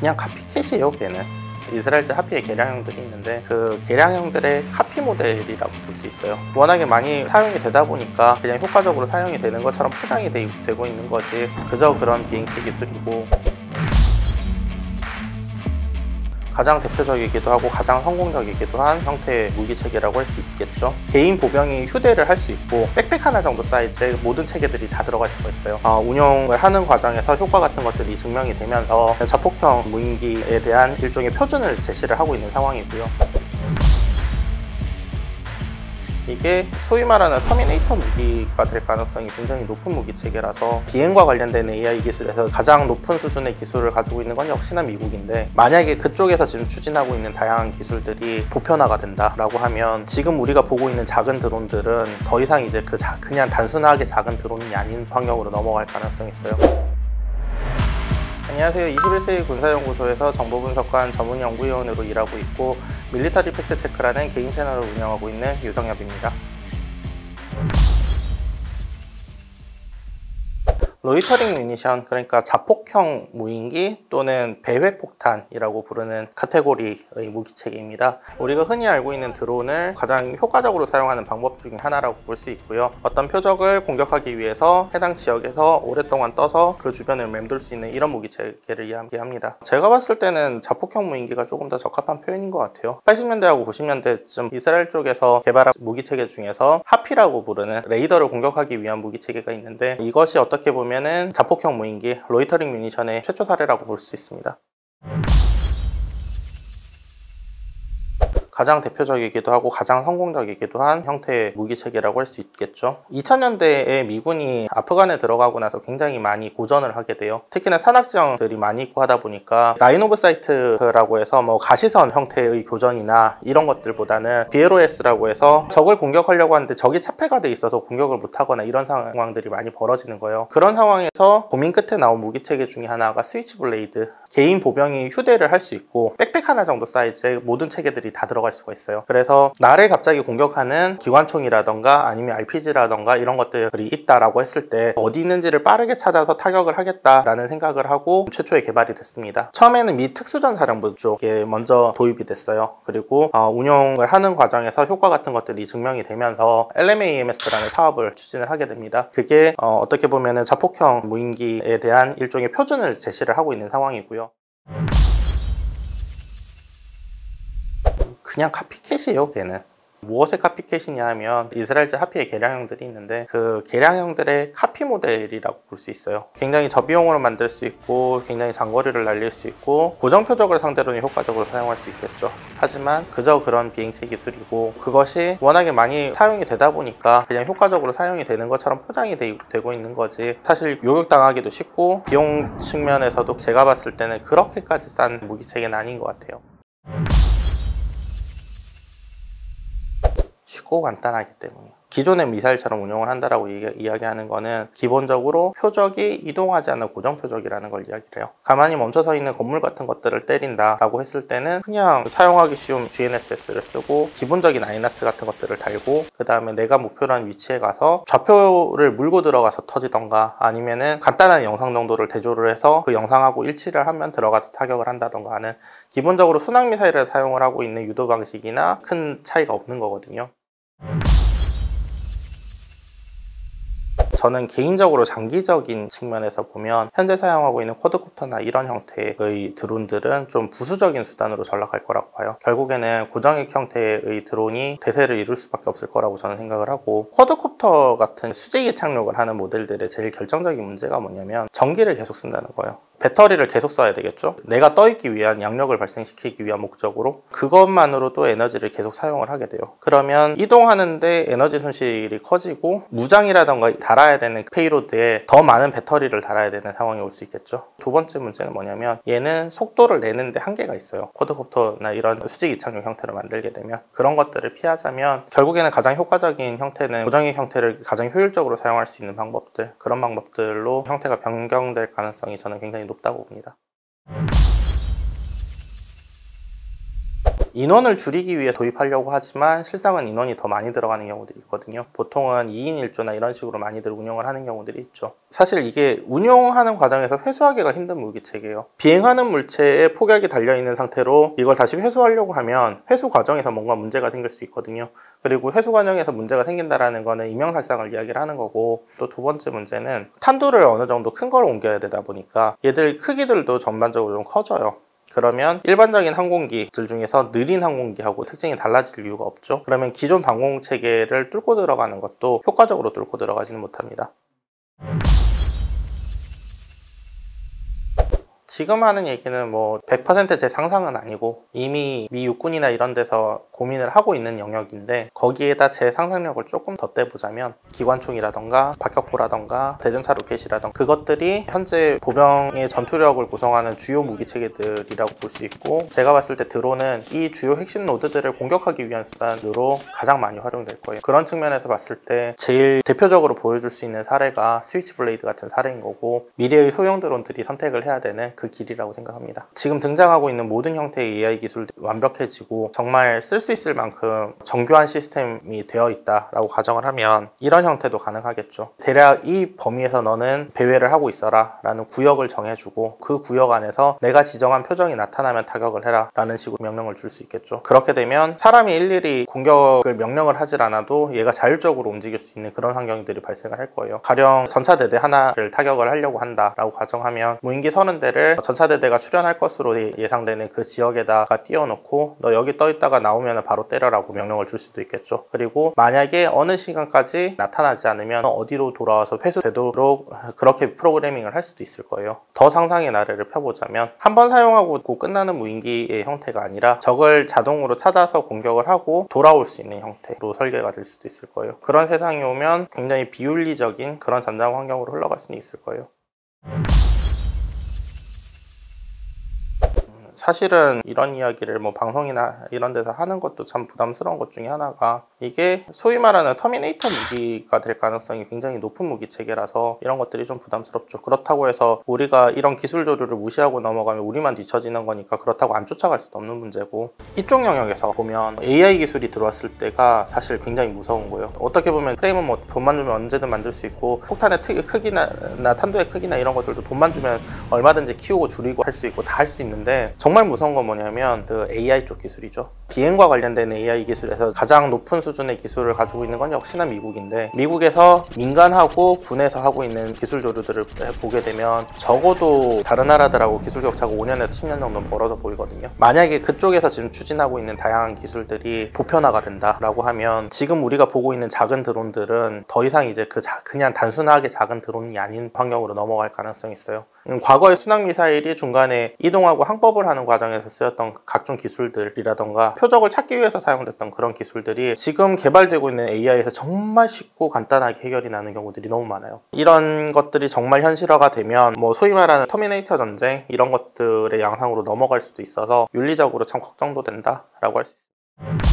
그냥 카피캣이에요. 걔는 이스라엘제 하피의 개량형들이 있는데 그 개량형들의 카피 모델이라고 볼 수 있어요. 워낙에 많이 사용이 되다 보니까 그냥 효과적으로 사용이 되는 것처럼 포장이 되고 있는 거지, 그저 그런 비행체 기술이고, 가장 대표적이기도 하고 가장 성공적이기도 한 형태의 무기체계라고 할 수 있겠죠. 개인 보병이 휴대를 할 수 있고 백팩 하나 정도 사이즈의 모든 체계들이 다 들어갈 수가 있어요. 운용을 하는 과정에서 효과 같은 것들이 증명이 되면서 자폭형 무인기에 대한 일종의 표준을 제시를 하고 있는 상황이고요. 이게 소위 말하는 터미네이터 무기가 될 가능성이 굉장히 높은 무기체계라서, 비행과 관련된 AI 기술에서 가장 높은 수준의 기술을 가지고 있는 건 역시나 미국인데, 만약에 그쪽에서 지금 추진하고 있는 다양한 기술들이 보편화가 된다라고 하면 지금 우리가 보고 있는 작은 드론들은 더 이상 이제 그냥 단순하게 작은 드론이 아닌 환경으로 넘어갈 가능성이 있어요. 안녕하세요. 21세기 군사연구소에서 정보분석관 전문연구위원으로 일하고 있고 밀리터리 팩트체크라는 개인 채널을 운영하고 있는 유성엽입니다. 로이터링 뮤니션, 그러니까 자폭형 무인기 또는 배회폭탄이라고 부르는 카테고리의 무기체계입니다. 우리가 흔히 알고 있는 드론을 가장 효과적으로 사용하는 방법 중에 하나라고 볼 수 있고요. 어떤 표적을 공격하기 위해서 해당 지역에서 오랫동안 떠서 그 주변을 맴돌 수 있는 이런 무기체계를 이야기합니다. 제가 봤을 때는 자폭형 무인기가 조금 더 적합한 표현인 것 같아요. 80년대하고 90년대쯤 이스라엘 쪽에서 개발한 무기체계 중에서 하피라고 부르는 레이더를 공격하기 위한 무기체계가 있는데, 이것이 어떻게 보면 자폭형 무인기, 로이터링 뮤니션의 최초 사례라고 볼 수 있습니다. 가장 대표적이기도 하고 가장 성공적이기도 한 형태의 무기체계라고 할 수 있겠죠. 2000년대에 미군이 아프간에 들어가고 나서 굉장히 많이 고전을 하게 돼요. 특히나 산악지형들이 많이 있고 하다 보니까 라인 오브 사이트라고 해서 가시선 형태의 교전이나 이런 것들보다는 BLOS라고 해서 적을 공격하려고 하는데 적이 차폐가 돼 있어서 공격을 못하거나 이런 상황들이 많이 벌어지는 거예요. 그런 상황에서 고민 끝에 나온 무기체계 중에 하나가 스위치블레이드, 개인 보병이 휴대를 할 수 있고 백팩 하나 정도 사이즈의 모든 체계들이 다 들어갈 수가 있어요. 그래서 나를 갑자기 공격하는 기관총이라던가 아니면 RPG라던가 이런 것들이 있다라고 했을 때 어디 있는지를 빠르게 찾아서 타격을 하겠다라는 생각을 하고 최초에 개발이 됐습니다. 처음에는 미 특수전사령부 쪽에 먼저 도입이 됐어요. 그리고 운용을 하는 과정에서 효과 같은 것들이 증명이 되면서 LMAMS라는 사업을 추진을 하게 됩니다. 그게 어떻게 보면 자폭형 무인기에 대한 일종의 표준을 제시를 하고 있는 상황이고요. 그냥 카피캣이에요. 걔는 무엇의 카피캣이냐 하면 이스라엘제 하피의 개량형들이 있는데 그 개량형들의 카피 모델이라고 볼 수 있어요. 굉장히 저비용으로 만들 수 있고 굉장히 장거리를 날릴 수 있고 고정 표적을 상대로는 효과적으로 사용할 수 있겠죠. 하지만 그저 그런 비행체 기술이고, 그것이 워낙에 많이 사용이 되다 보니까 그냥 효과적으로 사용이 되는 것처럼 포장이 되고 있는 거지, 사실 요격당하기도 쉽고 비용 측면에서도 제가 봤을 때는 그렇게까지 싼 무기체계는 아닌 것 같아요. 쉽고 간단하기 때문에. 기존의 미사일처럼 운용을 한다라고 이야기하는 거는 기본적으로 표적이 이동하지 않는 고정 표적이라는 걸 이야기를 해요. 가만히 멈춰서 있는 건물 같은 것들을 때린다라고 했을 때는 그냥 사용하기 쉬운 GNSS를 쓰고 기본적인 INAS 같은 것들을 달고, 그 다음에 내가 목표로 한 위치에 가서 좌표를 물고 들어가서 터지던가, 아니면은 간단한 영상 정도를 대조를 해서 그 영상하고 일치를 하면 들어가서 타격을 한다던가 하는, 기본적으로 순항 미사일을 사용을 하고 있는 유도 방식이나 큰 차이가 없는 거거든요. 저는 개인적으로 장기적인 측면에서 보면 현재 사용하고 있는 쿼드콥터나 이런 형태의 드론들은 좀 부수적인 수단으로 전락할 거라고 봐요. 결국에는 고정익 형태의 드론이 대세를 이룰 수밖에 없을 거라고 저는 생각을 하고, 쿼드콥터 같은 수직이 착륙을 하는 모델들의 제일 결정적인 문제가 뭐냐면 전기를 계속 쓴다는 거예요. 배터리를 계속 써야 되겠죠. 내가 떠있기 위한 양력을 발생시키기 위한 목적으로 그것만으로도 에너지를 계속 사용을 하게 돼요. 그러면 이동하는데 에너지 손실이 커지고 무장이라던가 달아야 되는 페이로드에 더 많은 배터리를 달아야 되는 상황이 올 수 있겠죠. 두 번째 문제는 뭐냐면 얘는 속도를 내는데 한계가 있어요. 쿼드콥터나 이런 수직 이착륙 형태를 만들게 되면 그런 것들을 피하자면 결국에는 가장 효과적인 형태는 고정익 형태를 가장 효율적으로 사용할 수 있는 방법들, 그런 방법들로 형태가 변경될 가능성이 저는 굉장히 높다고 봅니다. 인원을 줄이기 위해 도입하려고 하지만 실상은 인원이 더 많이 들어가는 경우들이 있거든요. 보통은 2인 1조나 이런 식으로 많이들 운영을 하는 경우들이 있죠. 사실 이게 운용하는 과정에서 회수하기가 힘든 무기체계예요. 비행하는 물체에 폭약이 달려있는 상태로 이걸 다시 회수하려고 하면 회수 과정에서 뭔가 문제가 생길 수 있거든요. 그리고 회수 과정에서 문제가 생긴다라는 거는 인명살상을 이야기를 하는 거고, 또 두 번째 문제는 탄두를 어느 정도 큰 걸 옮겨야 되다 보니까 얘들 크기들도 전반적으로 좀 커져요. 그러면 일반적인 항공기들 중에서 느린 항공기하고 특징이 달라질 이유가 없죠. 그러면 기존 방공 체계를 뚫고 들어가는 것도 효과적으로 뚫고 들어가지는 못합니다. 지금 하는 얘기는 뭐 100% 제 상상은 아니고 이미 미 육군이나 이런 데서 고민을 하고 있는 영역인데, 거기에다 제 상상력을 조금 덧대보자면 기관총이라던가 박격포라던가 대전차 로켓이라던가 그것들이 현재 보병의 전투력을 구성하는 주요 무기 체계들이라고 볼 수 있고, 제가 봤을 때 드론은 이 주요 핵심 노드들을 공격하기 위한 수단으로 가장 많이 활용될 거예요. 그런 측면에서 봤을 때 제일 대표적으로 보여줄 수 있는 사례가 스위치블레이드 같은 사례인 거고, 미래의 소형 드론들이 선택을 해야 되는 그 길이라고 생각합니다. 지금 등장하고 있는 모든 형태의 AI 기술이 완벽해지고 정말 쓸 수 있을 만큼 정교한 시스템이 되어 있다라고 가정을 하면 이런 형태도 가능하겠죠. 대략 이 범위에서 너는 배회를 하고 있어라 라는 구역을 정해주고, 그 구역 안에서 내가 지정한 표정이 나타나면 타격을 해라 라는 식으로 명령을 줄 수 있겠죠. 그렇게 되면 사람이 일일이 공격을 명령을 하질 않아도 얘가 자율적으로 움직일 수 있는 그런 환경들이 발생을 할 거예요. 가령 전차대대 하나를 타격을 하려고 한다라고 가정하면 무인기 30대를 전차대대가 출현할 것으로 예상되는 그 지역에다가 띄워놓고 너 여기 떠있다가 나오면 바로 때려라고 명령을 줄 수도 있겠죠. 그리고 만약에 어느 시간까지 나타나지 않으면 어디로 돌아와서 회수되도록 그렇게 프로그래밍을 할 수도 있을 거예요. 더 상상의 나래를 펴보자면 한 번 사용하고 끝나는 무인기의 형태가 아니라 적을 자동으로 찾아서 공격을 하고 돌아올 수 있는 형태로 설계가 될 수도 있을 거예요. 그런 세상이 오면 굉장히 비윤리적인 그런 전장 환경으로 흘러갈 수는 있을 거예요. 사실은 이런 이야기를 뭐 방송이나 이런 데서 하는 것도 참 부담스러운 것 중에 하나가, 이게 소위 말하는 터미네이터 무기가 될 가능성이 굉장히 높은 무기 체계라서 이런 것들이 좀 부담스럽죠. 그렇다고 해서 우리가 이런 기술 조류를 무시하고 넘어가면 우리만 뒤처지는 거니까 그렇다고 안 쫓아갈 수도 없는 문제고, 이쪽 영역에서 보면 AI 기술이 들어왔을 때가 사실 굉장히 무서운 거예요. 어떻게 보면 프레임은 뭐 돈만 주면 언제든 만들 수 있고, 폭탄의 크기나 탄두의 크기나 이런 것들도 돈만 주면 얼마든지 키우고 줄이고 할 수 있고 다 할 수 있는데, 정말 무서운 건 뭐냐면 그 AI 쪽 기술이죠. 비행과 관련된 AI 기술에서 가장 높은 수준의 기술을 가지고 있는 건 역시나 미국인데, 미국에서 민간하고 군에서 하고 있는 기술 조류들을 보게 되면 적어도 다른 나라들하고 기술 격차가 5년에서 10년 정도는 벌어져 보이거든요. 만약에 그쪽에서 지금 추진하고 있는 다양한 기술들이 보편화가 된다라고 하면 지금 우리가 보고 있는 작은 드론들은 더 이상 이제 그냥 단순하게 작은 드론이 아닌 환경으로 넘어갈 가능성이 있어요. 과거의 순항미사일이 중간에 이동하고 항법을 하는 과정에서 쓰였던 각종 기술들이라던가 표적을 찾기 위해서 사용됐던 그런 기술들이 지금 개발되고 있는 AI에서 정말 쉽고 간단하게 해결이 나는 경우들이 너무 많아요. 이런 것들이 정말 현실화가 되면 뭐 소위 말하는 터미네이터 전쟁 이런 것들의 양상으로 넘어갈 수도 있어서 윤리적으로 참 걱정도 된다라고 할 수 있습니다.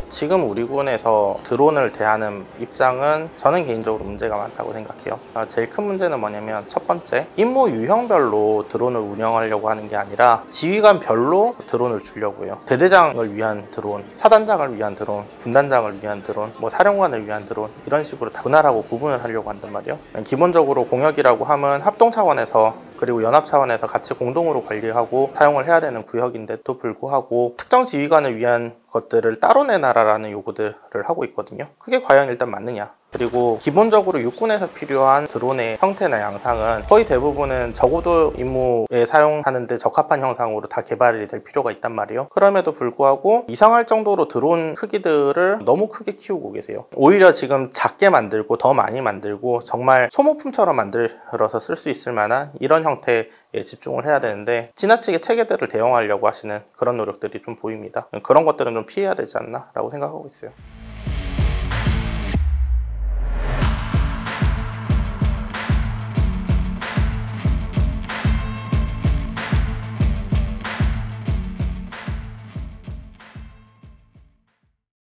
지금 우리 군에서 드론을 대하는 입장은 저는 개인적으로 문제가 많다고 생각해요. 제일 큰 문제는 뭐냐면, 첫 번째, 임무 유형별로 드론을 운영하려고 하는 게 아니라 지휘관별로 드론을 주려고 해요. 대대장을 위한 드론, 사단장을 위한 드론, 군단장을 위한 드론, 뭐 사령관을 위한 드론, 이런 식으로 다 분할하고 구분을 하려고 한단 말이에요. 기본적으로 공역이라고 하면 합동 차원에서 그리고 연합 차원에서 같이 공동으로 관리하고 사용을 해야 되는 구역인데도 불구하고 특정 지휘관을 위한 것들을 따로 내놔라라는 요구들을 하고 있거든요. 그게 과연 일단 맞느냐? 그리고 기본적으로 육군에서 필요한 드론의 형태나 양상은 거의 대부분은 저고도 임무에 사용하는데 적합한 형상으로 다 개발이 될 필요가 있단 말이에요. 그럼에도 불구하고 이상할 정도로 드론 크기들을 너무 크게 키우고 계세요. 오히려 지금 작게 만들고 더 많이 만들고 정말 소모품처럼 만들어서 쓸 수 있을 만한 이런 형태에 집중을 해야 되는데, 지나치게 체계들을 대용하려고 하시는 그런 노력들이 좀 보입니다. 그런 것들은 좀 피해야 되지 않나 라고 생각하고 있어요.